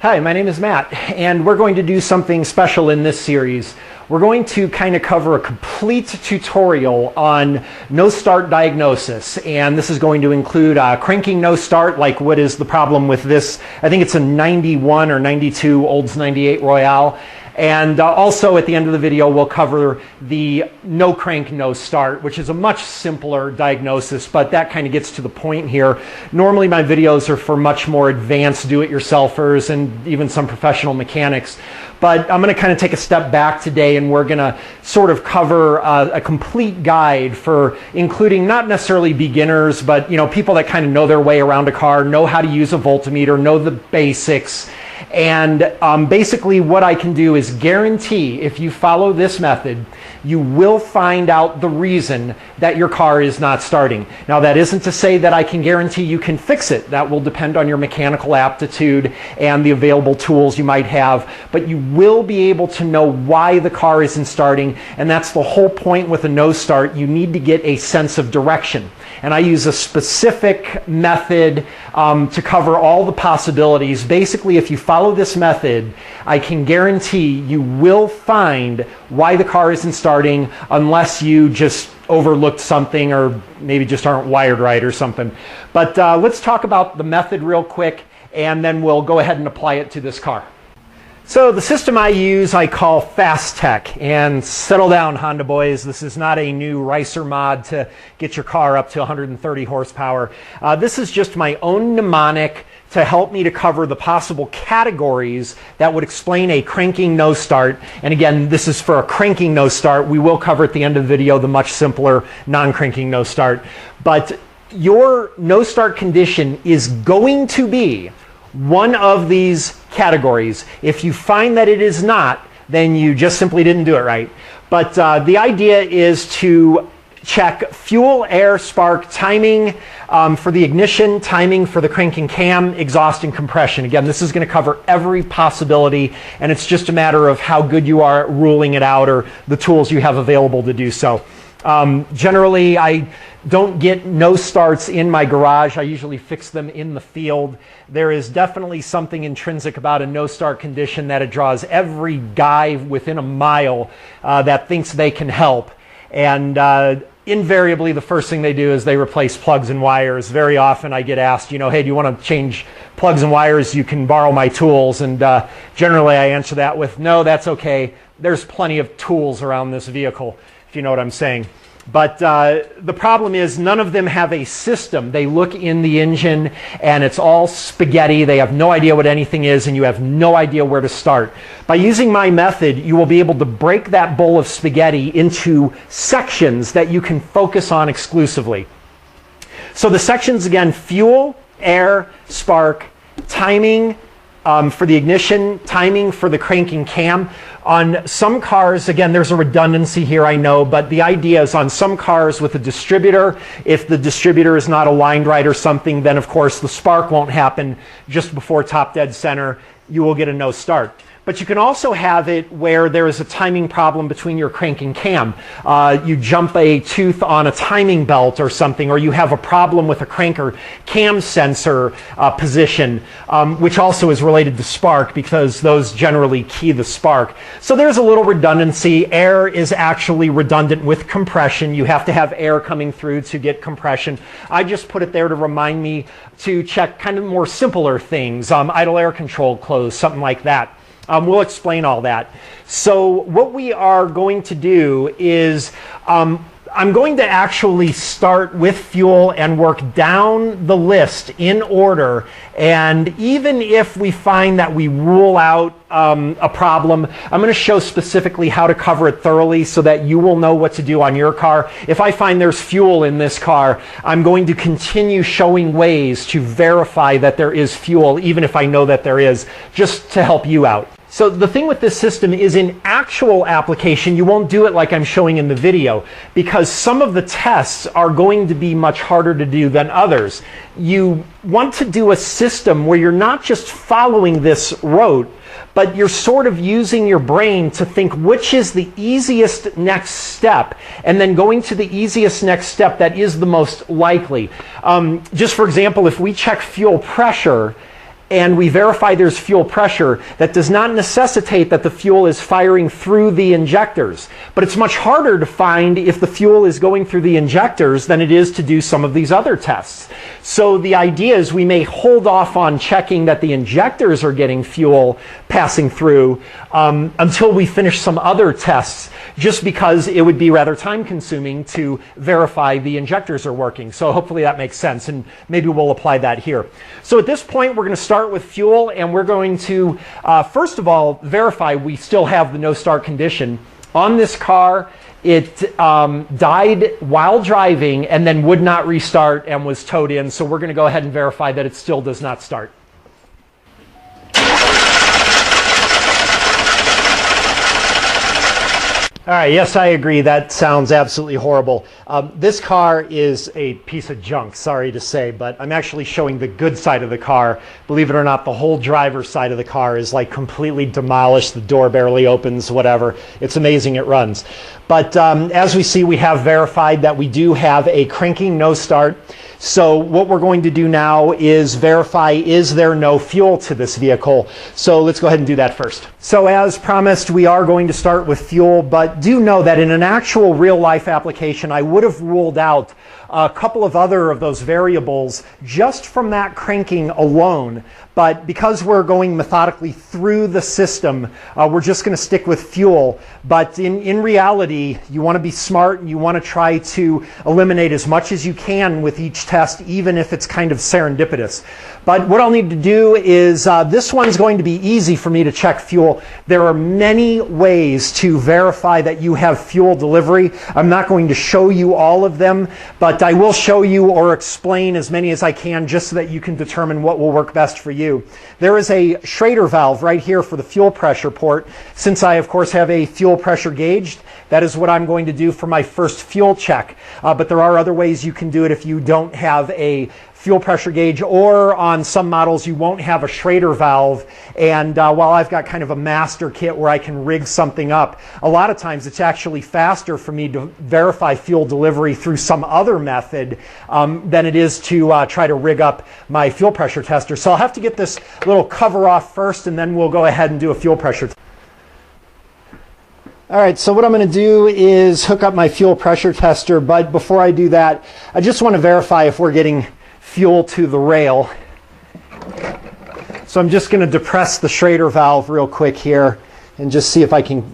Hi, my name is Matt, and we're going to do something special in this series. We're going to kind of cover a complete tutorial on no start diagnosis, and this is going to include cranking no start, like what is the problem with this. I think it's a 91 or 92 Olds 98 Royale. And also at the end of the video, we'll cover the no crank, no start, which is a much simpler diagnosis, but that kind of gets to the point here. Normally my videos are for much more advanced do-it-yourselfers and even some professional mechanics. But I'm going to kind of take a step back today, and we're going to sort of cover a complete guide for including not necessarily beginners, but people that kind of know their way around a car, know how to use a voltmeter, know the basics. And basically what I can do is guarantee if you follow this method, you will find out the reason that your car is not starting. Now that isn't to say that I can guarantee you can fix it. That will depend on your mechanical aptitude and the available tools you might have, but you will be able to know why the car isn't starting, and that's the whole point with a no start. You need to get a sense of direction. And I use a specific method to cover all the possibilities. Basically, if you follow this method, I can guarantee you will find why the car isn't starting, unless you just overlooked something or maybe just aren't wired right or something. But let's talk about the method real quick, and then we'll go ahead and apply it to this car. So the system I use I call FASTTEC, and settle down Honda boys, this is not a new ricer mod to get your car up to 130 horsepower. This is just my own mnemonic to help me to cover the possible categories that would explain a cranking no start. And again, this is for a cranking no start. We will cover at the end of the video the much simpler non-cranking no start. But your no start condition is going to be one of these categories. If you find that it is not, then you just simply didn't do it right. But the idea is to check fuel, air, spark, timing for the ignition, timing for the cranking cam, exhaust, and compression. Again, this is going to cover every possibility, and it's just a matter of how good you are at ruling it out or the tools you have available to do so. Generally, I don't get no starts in my garage. I usually fix them in the field. There is definitely something intrinsic about a no start condition that it draws every guy within a mile that thinks they can help. And invariably, the first thing they do is they replace plugs and wires. Very often I get asked, hey, do you want to change plugs and wires? You can borrow my tools. And generally I answer that with, no, that's okay. There's plenty of tools around this vehicle, if you know what I'm saying. But the problem is none of them have a system. They look in the engine and it's all spaghetti. They have no idea what anything is, and you have no idea where to start. By using my method, you will be able to break that bowl of spaghetti into sections that you can focus on exclusively. So the sections, again, fuel, air, spark, timing for the ignition, timing for the cranking cam. On some cars, again, there's a redundancy here, I know, but the idea is on some cars with a distributor, if the distributor is not aligned right or something, then of course the spark won't happen just before top dead center. You will get a no start. But you can also have it where there is a timing problem between your crank and cam. You jump a tooth on a timing belt or something, or you have a problem with a crank or cam sensor position, which also is related to spark because those generally key the spark. So there's a little redundancy. Air is actually redundant with compression. You have to have air coming through to get compression. I just put it there to remind me to check kind of more simpler things, idle air control closed, something like that. We'll explain all that. So what we are going to do is I'm going to actually start with fuel and work down the list in order. And even if we find that we rule out a problem, I'm going to show specifically how to cover it thoroughly so that you will know what to do on your car. If I find there's fuel in this car, I'm going to continue showing ways to verify that there is fuel, even if I know that there is, just to help you out. So the thing with this system is in actual application, you won't do it like I'm showing in the video because some of the tests are going to be much harder to do than others. You want to do a system where you're not just following this rote, but you're sort of using your brain to think which is the easiest next step and then going to the easiest next step that is the most likely. Just for example, if we check fuel pressure, and we verify there's fuel pressure, that does not necessitate that the fuel is firing through the injectors. But it's much harder to find if the fuel is going through the injectors than it is to do some of these other tests. So the idea is we may hold off on checking that the injectors are getting fuel passing through until we finish some other tests, just because it would be rather time consuming to verify the injectors are working. So hopefully that makes sense, and maybe we'll apply that here. So at this point we're going to start with fuel, and we're going to first of all verify we still have the no start condition. On this car, it died while driving and then would not restart and was towed in. So we're going to go ahead and verify that it still does not start. All right, yes, I agree. That sounds absolutely horrible. This car is a piece of junk, sorry to say, but I'm actually showing the good side of the car. Believe it or not, the whole driver's side of the car is like completely demolished. The door barely opens, whatever. It's amazing it runs. But as we see, we have verified that we do have a cranking no start. So what we're going to do now is verify, is there no fuel to this vehicle? So let's go ahead and do that first. So as promised, we are going to start with fuel, but do know that in an actual real life application, I would have ruled out a couple of other of those variables just from that cranking alone. But because we're going methodically through the system, we're just going to stick with fuel. But in reality, you want to be smart and you want to try to eliminate as much as you can with each test, even if it's kind of serendipitous. But what I'll need to do is, this one's going to be easy for me to check fuel. There are many ways to verify that you have fuel delivery. I'm not going to show you all of them, but I will show you or explain as many as I can just so that you can determine what will work best for you. There is a Schrader valve right here for the fuel pressure port. Since I, of course, have a fuel pressure gauged, that is what I'm going to do for my first fuel check. But there are other ways you can do it if you don't have a fuel pressure gauge, or on some models you won't have a Schrader valve. And while I've got kind of a master kit where I can rig something up, a lot of times it's actually faster for me to verify fuel delivery through some other method than it is to try to rig up my fuel pressure tester. So I'll have to get this little cover off first, and then we'll go ahead and do a fuel pressure test. All right, so what I'm going to do is hook up my fuel pressure tester, but before I do that, I just want to verify if we're getting fuel to the rail. So I'm just going to depress the Schrader valve real quick here and just see if I can.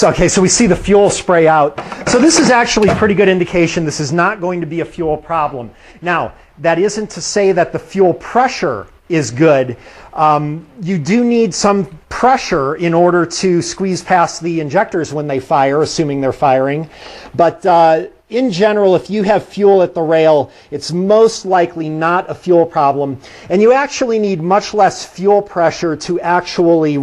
Okay, so we see the fuel spray out. So this is actually a pretty good indication this is not going to be a fuel problem. Now, that isn't to say that the fuel pressure is good. You do need some pressure in order to squeeze past the injectors when they fire, assuming they're firing. But in general, if you have fuel at the rail, it's most likely not a fuel problem. And you actually need much less fuel pressure to actually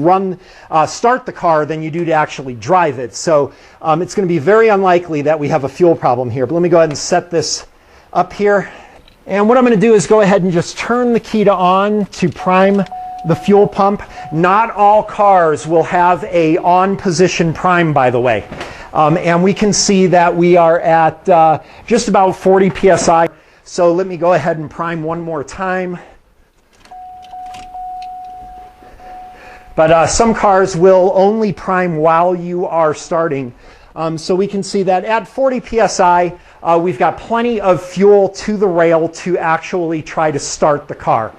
start the car than you do to actually drive it. So it's going to be very unlikely that we have a fuel problem here. But let me go ahead and set this up here. And what I'm going to do is go ahead and just turn the key to on to prime the fuel pump. Not all cars will have a on position prime, by the way. And we can see that we are at just about 40 psi. So let me go ahead and prime one more time. But some cars will only prime while you are starting. So we can see that at 40 psi, we've got plenty of fuel to the rail to actually try to start the car.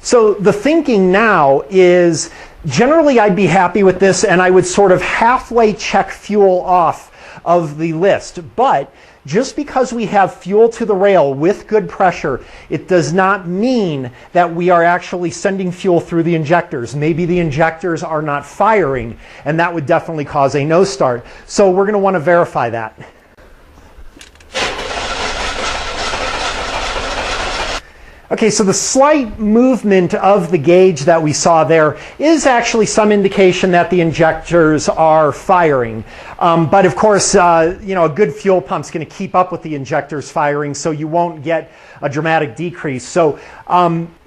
So the thinking now is, generally I'd be happy with this and I would sort of halfway check fuel off of the list. But just because we have fuel to the rail with good pressure, it does not mean that we are actually sending fuel through the injectors. Maybe the injectors are not firing, and that would definitely cause a no start. So we're going to want to verify that. Okay, so the slight movement of the gauge that we saw there is actually some indication that the injectors are firing. But of course, a good fuel pump's going to keep up with the injectors firing, so you won't get a dramatic decrease. So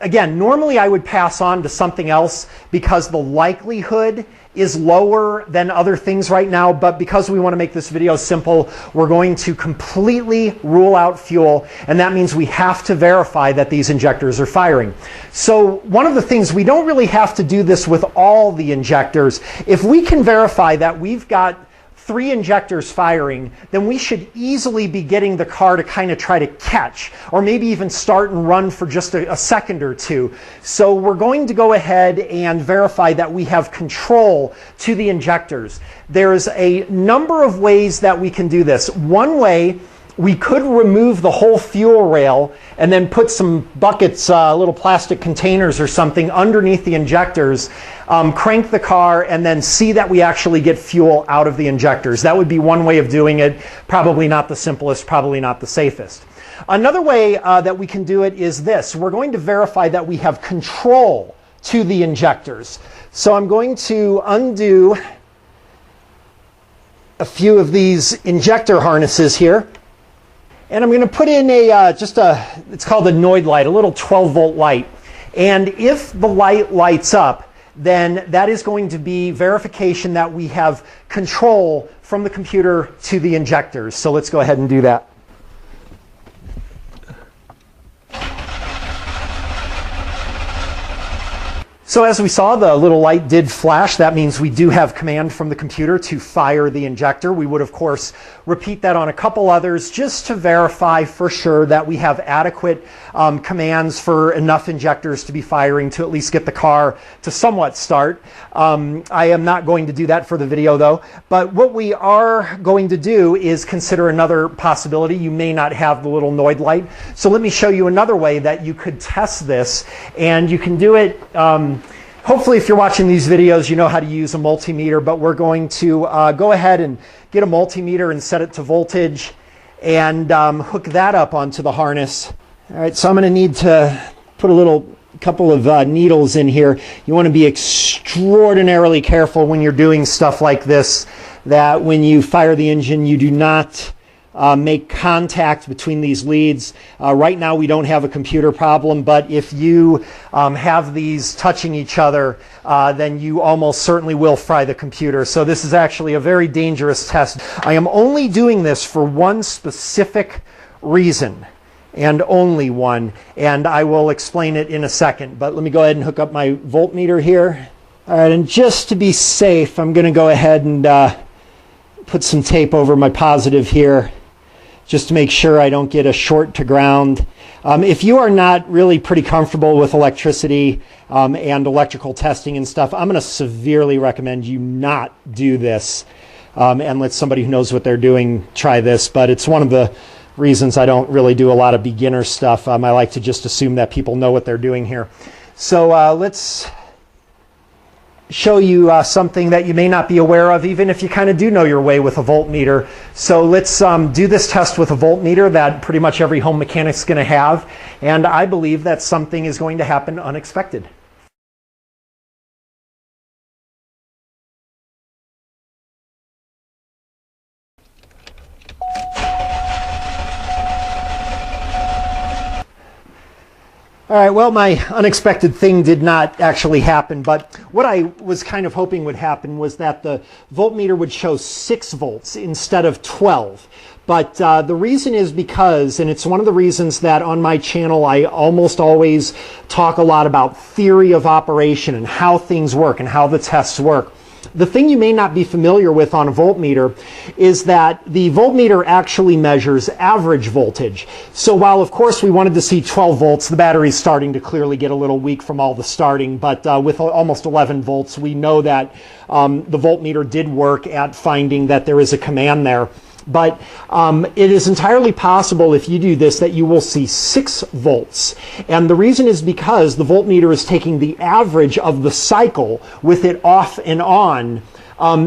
again, normally I would pass on to something else because the likelihood is lower than other things right now, but because we want to make this video simple, we're going to completely rule out fuel, and that means we have to verify that these injectors are firing. So one of the things, we don't really have to do this with all the injectors. If we can verify that we've got 3 injectors firing, then we should easily be getting the car to kind of try to catch, or maybe even start and run for just a second or two. So we're going to go ahead and verify that we have control to the injectors. There's a number of ways that we can do this. One way, we could remove the whole fuel rail and then put some buckets, little plastic containers or something underneath the injectors, crank the car, and then see that we actually get fuel out of the injectors. That would be one way of doing it. Probably not the simplest, probably not the safest. Another way that we can do it is this. We're going to verify that we have control to the injectors. So I'm going to undo a few of these injector harnesses here. And I'm going to put in it's called a Noid light, a little 12-volt light. And if the light lights up, then that is going to be verification that we have control from the computer to the injectors. So let's go ahead and do that. So as we saw, the little light did flash. That means we do have command from the computer to fire the injector. We would, of course, repeat that on a couple others just to verify for sure that we have adequate commands for enough injectors to be firing to at least get the car to somewhat start. I am not going to do that for the video, though. But what we are going to do is consider another possibility. You may not have the little Noid light. So let me show you another way that you could test this. And you can do it... hopefully, if you're watching these videos, you know how to use a multimeter, but we're going to go ahead and get a multimeter and set it to voltage and hook that up onto the harness. All right, so I'm going to need to put a couple of needles in here. You want to be extraordinarily careful when you're doing stuff like this, that when you fire the engine, you do not make contact between these leads. Right now we don't have a computer problem, but if you have these touching each other, then you almost certainly will fry the computer. So this is actually a very dangerous test. I am only doing this for one specific reason, and only one, and I will explain it in a second. But let me go ahead and hook up my voltmeter here. All right, and just to be safe, I'm going to go ahead and put some tape over my positive here, just to make sure I don't get a short to ground. If you are not really pretty comfortable with electricity and electrical testing and stuff, I'm going to severely recommend you not do this and let somebody who knows what they're doing try this. But it's one of the reasons I don't really do a lot of beginner stuff. I like to just assume that people know what they're doing here. So let's show you something that you may not be aware of, even if you kind of do know your way with a voltmeter. So let's do this test with a voltmeter that pretty much every home mechanic's going to have, and I believe that something is going to happen unexpected. All right, well, my unexpected thing did not actually happen, but what I was kind of hoping would happen was that the voltmeter would show 6 volts instead of 12. But the reason is because, and it's one of the reasons that on my channel I almost always talk a lot about theory of operation and how things work and how the tests work. The thing you may not be familiar with on a voltmeter is that the voltmeter actually measures average voltage. So while of course we wanted to see 12 volts, the battery's starting to clearly get a little weak from all the starting, but with almost 11 volts, we know that the voltmeter did work at finding that there is a command there. But it is entirely possible if you do this that you will see 6 volts. And the reason is because the voltmeter is taking the average of the cycle with it off and on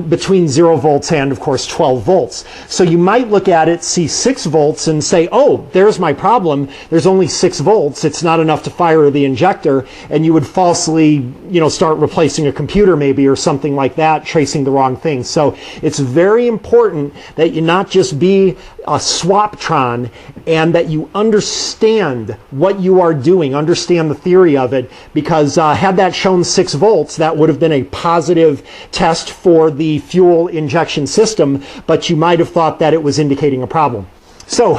between 0 volts and, of course, 12 volts. So you might look at it, see 6 volts, and say, oh, there's my problem. There's only 6 volts. It's not enough to fire the injector. And you would falsely, start replacing a computer maybe or something like that, tracing the wrong thing. So it's very important that you not just be a swaptron and that you understand what you are doing, understand the theory of it, because had that shown 6 volts, that would have been a positive test for the fuel injection system, but you might have thought that it was indicating a problem. So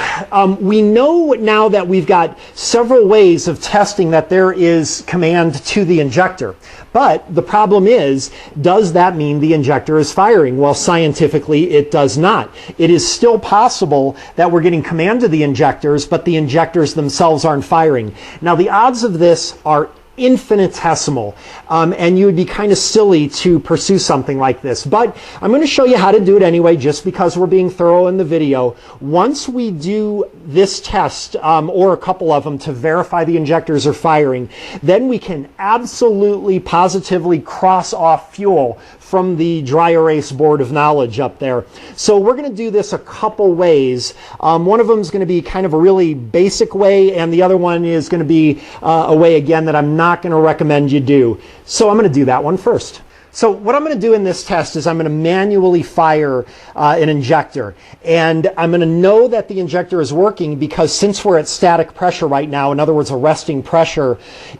we know now that we've got several ways of testing that there is command to the injector. But the problem is, does that mean the injector is firing? Well, scientifically, it does not. It is still possible that we're getting command to the injectors, but the injectors themselves aren't firing. Now, the odds of this are infinitesimal, and you would be kind of silly to pursue something like this. But I'm going to show you how to do it anyway, just because we're being thorough in the video. Once we do this test, or a couple of them, to verify the injectors are firing, then we can absolutely, positively cross off fuel from the dry erase board of knowledge up there. So we're going to do this a couple ways. One of them is going to be kind of a really basic way, and the other one is going to be a way, again, that I'm not going to recommend you do. So I'm going to do that one first. So what I'm going to do in this test is I'm going to manually fire an injector. And I'm going to know that the injector is working because since we're at static pressure right now, in other words, a resting pressure,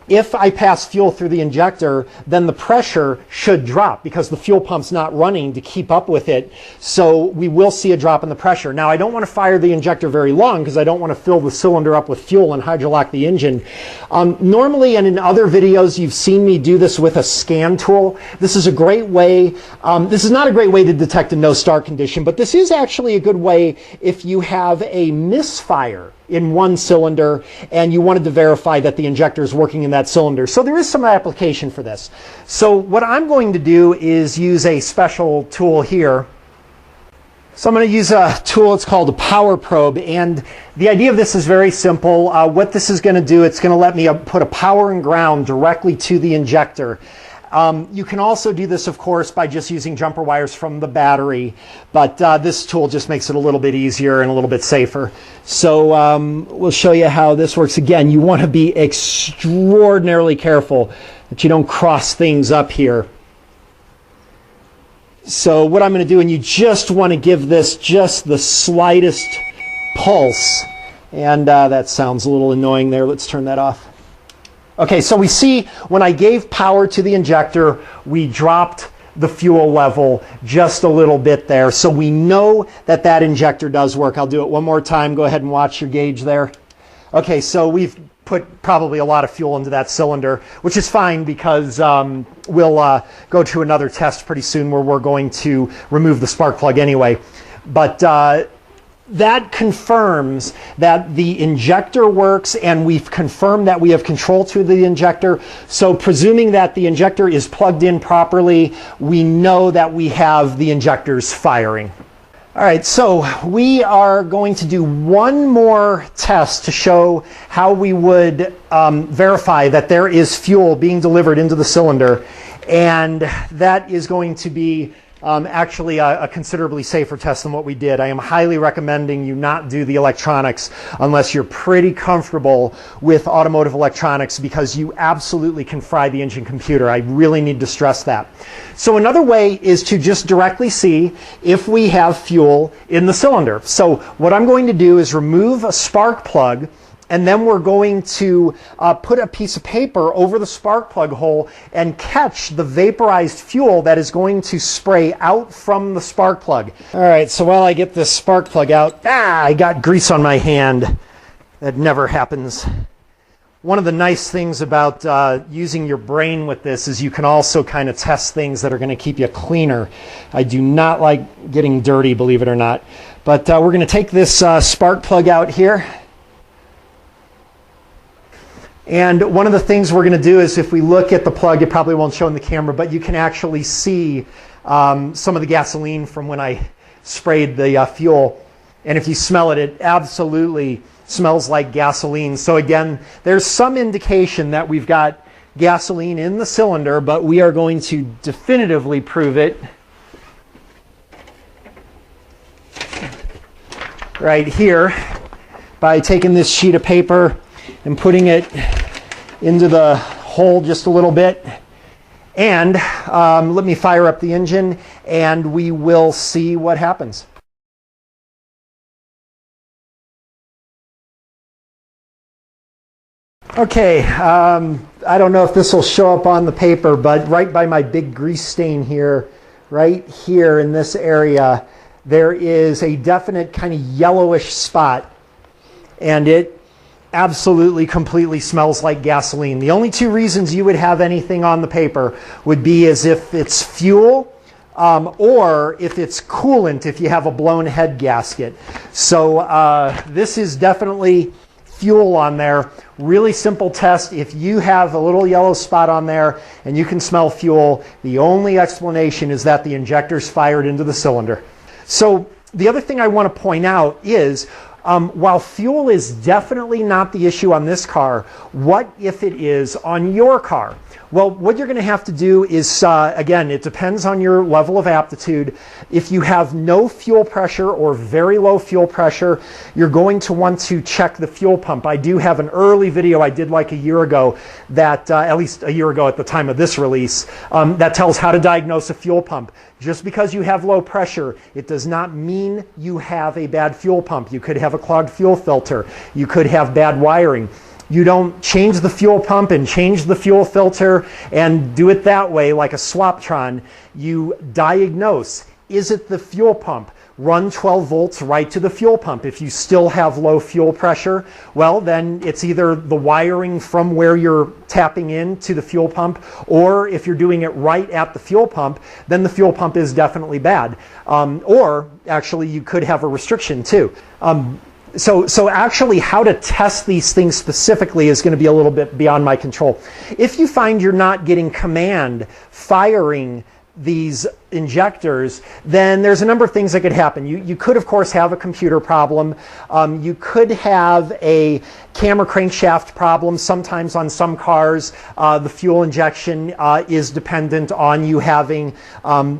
if I pass fuel through the injector, then the pressure should drop because the fuel pump's not running to keep up with it. So we will see a drop in the pressure. Now, I don't want to fire the injector very long because I don't want to fill the cylinder up with fuel and hydrolock the engine. Normally, and in other videos, you've seen me do this with a scan tool. This is a great way. This is not a great way to detect a no-start condition, but this is actually a good way if you have a misfire in one cylinder and you wanted to verify that the injector is working in that cylinder. So there is some application for this. So what I'm going to do is use a special tool here. So I'm going to use a tool, it's called a power probe, and the idea of this is very simple. What this is going to do, it's going to let me put a power and ground directly to the injector. You can also do this, of course, by just using jumper wires from the battery, but this tool just makes it a little bit easier and a little bit safer. So we'll show you how this works. Again, you want to be extraordinarily careful that you don't cross things up here. So what I'm going to do, and you just want to give this just the slightest pulse, and that sounds a little annoying there. Let's turn that off. Okay, so we see when I gave power to the injector, we dropped the fuel level just a little bit there. So we know that that injector does work. I'll do it one more time. Go ahead and watch your gauge there. Okay, so we've put probably a lot of fuel into that cylinder, which is fine because we'll go to another test pretty soon where we're going to remove the spark plug anyway. But that confirms that the injector works, and we've confirmed that we have control to the injector. So presuming that the injector is plugged in properly, we know that we have the injectors firing. All right, so we are going to do one more test to show how we would verify that there is fuel being delivered into the cylinder, and that is going to be actually a considerably safer test than what we did. I am highly recommending you not do the electronics unless you're pretty comfortable with automotive electronics, because you absolutely can fry the engine computer. I really need to stress that. So another way is to just directly see if we have fuel in the cylinder. So what I'm going to do is remove a spark plug, and then we're going to put a piece of paper over the spark plug hole and catch the vaporized fuel that is going to spray out from the spark plug. All right, so while I get this spark plug out, I got grease on my hand. That never happens. One of the nice things about using your brain with this is you can also kind of test things that are going to keep you cleaner. I do not like getting dirty, believe it or not. But we're going to take this spark plug out here. And one of the things we're going to do is, if we look at the plug, it probably won't show in the camera, but you can actually see some of the gasoline from when I sprayed the fuel. And if you smell it, it absolutely smells like gasoline. So again, there's some indication that we've got gasoline in the cylinder, but we are going to definitively prove it right here by taking this sheet of paper and putting it into the hole just a little bit. And let me fire up the engine and we will see what happens. Okay, I don't know if this will show up on the paper, but right by my big grease stain here, right here in this area, there is a definite kind of yellowish spot, and it absolutely completely smells like gasoline. The only two reasons you would have anything on the paper would be as if it's fuel or if it's coolant, if you have a blown head gasket. So this is definitely fuel on there. Really simple test. If you have a little yellow spot on there and you can smell fuel, the only explanation is that the injector's fired into the cylinder. So the other thing I want to point out is while fuel is definitely not the issue on this car, what if it is on your car? Well, what you're going to have to do is, again, it depends on your level of aptitude. If you have no fuel pressure or very low fuel pressure, you're going to want to check the fuel pump. I do have an early video I did like a year ago that, at least a year ago at the time of this release, that tells how to diagnose a fuel pump. Just because you have low pressure, it does not mean you have a bad fuel pump. You could have a clogged fuel filter. You could have bad wiring. You don't change the fuel pump and change the fuel filter and do it that way like a Swaptron. You diagnose, is it the fuel pump? Run 12 volts right to the fuel pump. If you still have low fuel pressure, well, then it's either the wiring from where you're tapping in to the fuel pump, or if you're doing it right at the fuel pump, then the fuel pump is definitely bad. Or actually, you could have a restriction too. So actually how to test these things specifically is going to be a little bit beyond my control. If you find you're not getting command firing these injectors, then there's a number of things that could happen. You could, of course, have a computer problem. You could have a camera crankshaft problem. Sometimes on some cars, the fuel injection is dependent on you having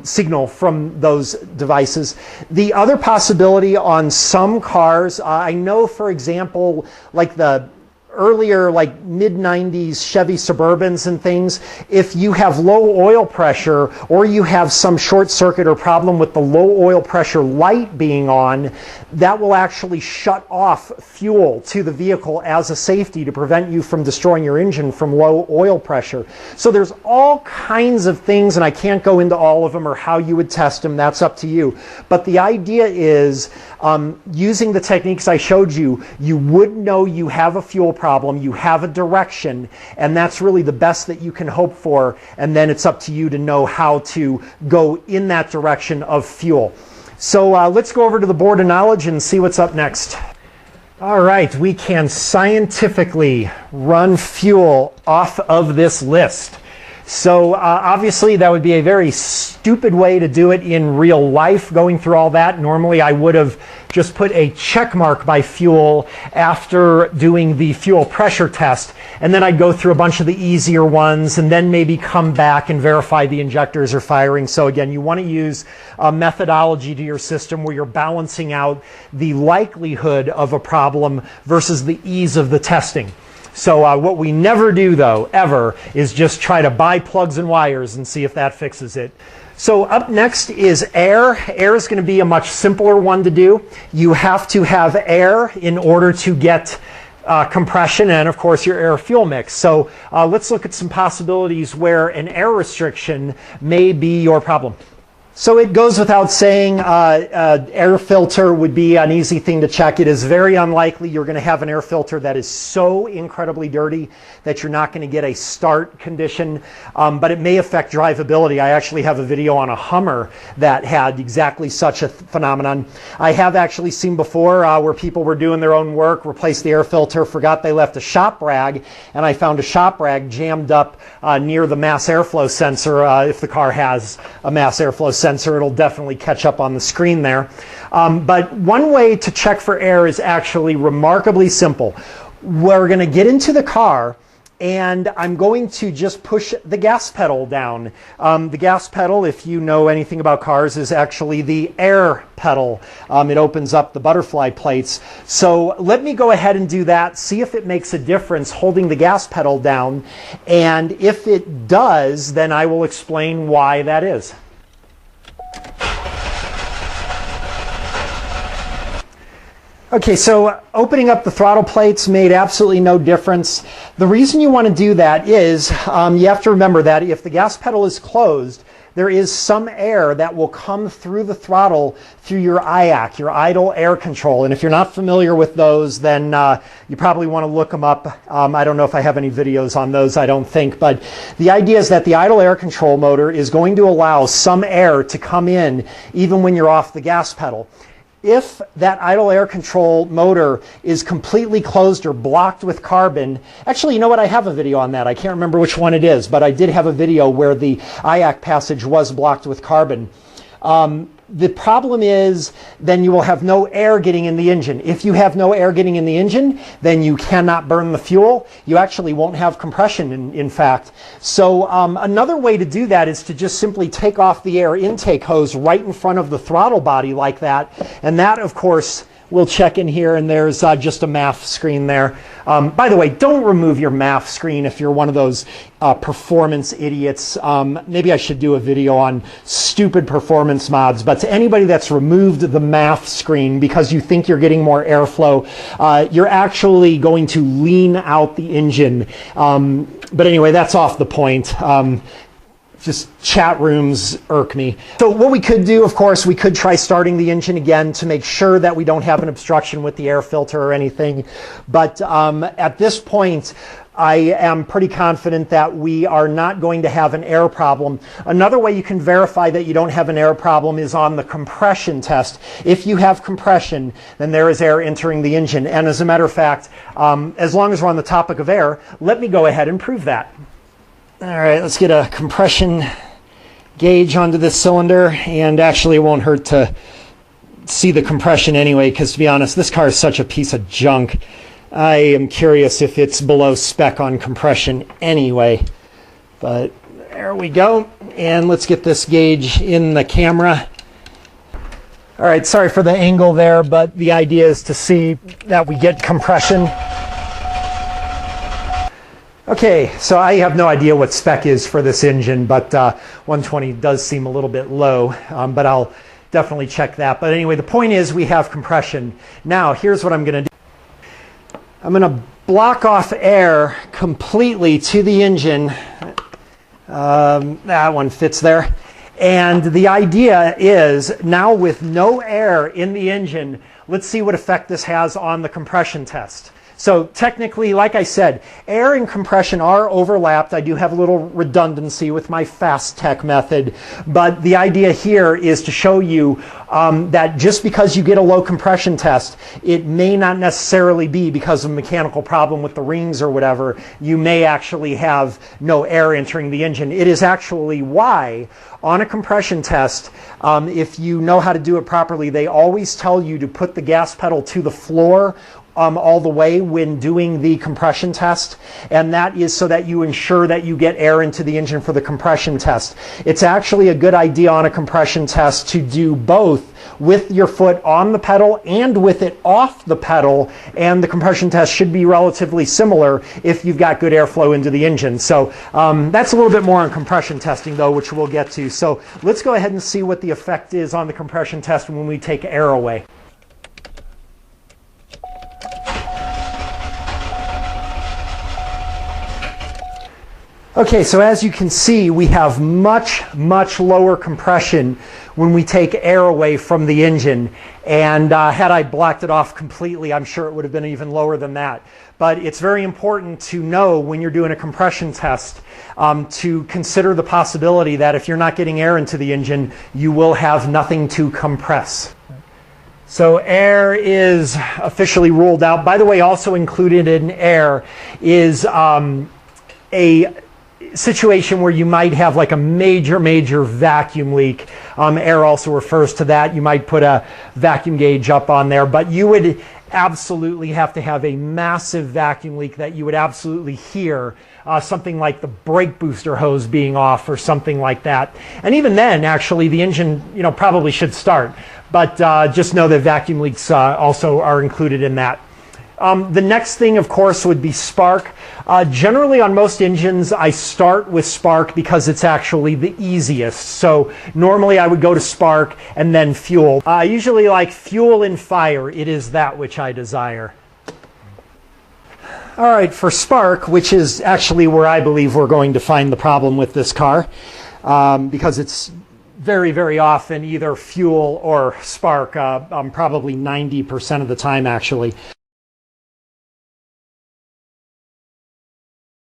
signal from those devices. The other possibility on some cars, I know, for example, like the earlier, like mid-90s Chevy Suburbans and things, if you have low oil pressure or you have some short circuit or problem with the low oil pressure light being on, that will actually shut off fuel to the vehicle as a safety to prevent you from destroying your engine from low oil pressure. So there's all kinds of things, and I can't go into all of them or how you would test them. That's up to you. But the idea is, using the techniques I showed you, you would know you have a fuel problem, you have a direction, and that's really the best that you can hope for, and then it's up to you to know how to go in that direction of fuel. So let's go over to the board of knowledge and see what's up next. All right, we can scientifically run fuel off of this list. So obviously that would be a very stupid way to do it in real life, going through all that. Normally I would have just put a check mark by fuel after doing the fuel pressure test, and then I'd go through a bunch of the easier ones and then maybe come back and verify the injectors are firing. So again, you want to use a methodology to your system where you're balancing out the likelihood of a problem versus the ease of the testing. So what we never do, though, ever, is just try to buy plugs and wires and see if that fixes it. So up next is air. Air is going to be a much simpler one to do. You have to have air in order to get compression and, of course, your air-fuel mix. So let's look at some possibilities where an air restriction may be your problem. So it goes without saying, air filter would be an easy thing to check. It is very unlikely you're going to have an air filter that is so incredibly dirty that you're not going to get a start condition, but it may affect drivability. I actually have a video on a Hummer that had exactly such a phenomenon. I have actually seen before where people were doing their own work, replaced the air filter, forgot they left a shop rag, and I found a shop rag jammed up near the mass airflow sensor. If the car has a mass airflow sensor, it'll definitely catch up on the screen there. But one way to check for air is actually remarkably simple. We're going to get into the car and I'm going to just push the gas pedal down. The gas pedal, if you know anything about cars, is actually the air pedal. It opens up the butterfly plates. So let me go ahead and do that, see if it makes a difference holding the gas pedal down, and if it does, then I will explain why that is. Okay, so opening up the throttle plates made absolutely no difference. The reason you want to do that is you have to remember that if the gas pedal is closed, there is some air that will come through the throttle through your IAC, your idle air control. And if you're not familiar with those, then you probably want to look them up. I don't know if I have any videos on those, I don't think. But the idea is that the idle air control motor is going to allow some air to come in even when you're off the gas pedal. If that idle air control motor is completely closed or blocked with carbon, actually, you know what? I have a video on that. I can't remember which one it is, but I did have a video where the IAC passage was blocked with carbon. The problem is then you will have no air getting in the engine. If you have no air getting in the engine, then you cannot burn the fuel. You actually won't have compression, in fact. So another way to do that is to just simply take off the air intake hose right in front of the throttle body like that. And that, of course, we'll check in here, and there's just a MAF screen there. By the way, don't remove your MAF screen if you're one of those performance idiots. Maybe I should do a video on stupid performance mods, but to anybody that's removed the MAF screen because you think you're getting more airflow, you're actually going to lean out the engine. But anyway, that's off the point. Just chat rooms irk me. So what we could do, of course, we could try starting the engine again to make sure that we don't have an obstruction with the air filter or anything. But at this point, I am pretty confident that we are not going to have an air problem. Another way you can verify that you don't have an air problem is on the compression test. If you have compression, then there is air entering the engine. And as a matter of fact, as long as we're on the topic of air, let me go ahead and prove that. All right, let's get a compression gauge onto this cylinder, and actually it won't hurt to see the compression anyway, because to be honest, this car is such a piece of junk. I am curious if it's below spec on compression anyway. But there we go, and let's get this gauge in the camera. All right, sorry for the angle there, but the idea is to see that we get compression. Okay, so I have no idea what spec is for this engine, but 120 does seem a little bit low, but I'll definitely check that. But anyway, the point is we have compression. Now, here's what I'm going to do. I'm going to block off air completely to the engine. That one fits there. And the idea is now with no air in the engine, let's see what effect this has on the compression test. So technically, like I said, air and compression are overlapped. I do have a little redundancy with my FASTTEC method, but the idea here is to show you that just because you get a low compression test, it may not necessarily be because of a mechanical problem with the rings or whatever. You may actually have no air entering the engine. It is actually why on a compression test, if you know how to do it properly, they always tell you to put the gas pedal to the floor all the way when doing the compression test, and that is so that you ensure that you get air into the engine for the compression test. It's actually a good idea on a compression test to do both with your foot on the pedal and with it off the pedal, and the compression test should be relatively similar if you've got good airflow into the engine. So that's a little bit more on compression testing though, which we'll get to. So let's go ahead and see what the effect is on the compression test when we take air away. Okay, so as you can see, we have much, much lower compression when we take air away from the engine. And had I blocked it off completely, I'm sure it would have been even lower than that. But it's very important to know when you're doing a compression test to consider the possibility that if you're not getting air into the engine, you will have nothing to compress. So air is officially ruled out. By the way, also included in air is a situation where you might have like a major vacuum leak. Air also refers to that. You might put a vacuum gauge up on there, but you would absolutely have to have a massive vacuum leak that you would absolutely hear, something like the brake booster hose being off or something like that. And even then, actually, the engine, probably should start. But just know that vacuum leaks also are included in that. The next thing, of course, would be spark. Generally on most engines, I start with spark because it's actually the easiest. So normally I would go to spark and then fuel. I usually like fuel and fire. It is that which I desire. All right, for spark, which is actually where I believe we're going to find the problem with this car, because it's very, very often either fuel or spark, probably 90% of the time actually.